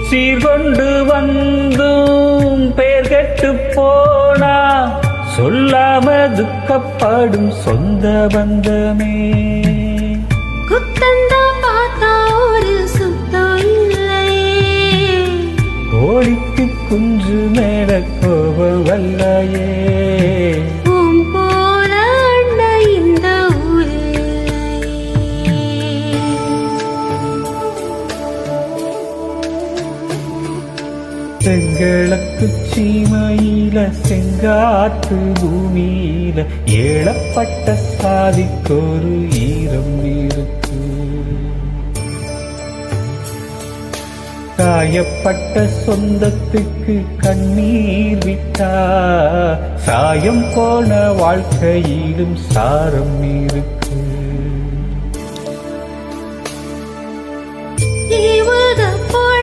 சீர்கொண்டு வந்தும் பேர் கெட்டு போனா சொல்லாம துக்கப்படும் சொந்த பந்தமே. குத்தந்தா பார்த்தா ஒரு சுத்தம் இல்லையே, கோழிக்கு குஞ்சு மேல கோபம் வல்லையே. உன் போல அண்ணா இந்த ஊரில் செங்களுக்கு சீமையில செங்காத்து பூமியில ஏழப்பட்ட சாதிக்கொரு ஈரம் இருக்கு. காயப்பட்ட சொந்தத்துக்கு கண்ணீர் விட்டா சாயம் போன வாழ்க்கையிலும் சாரம் இருக்கு.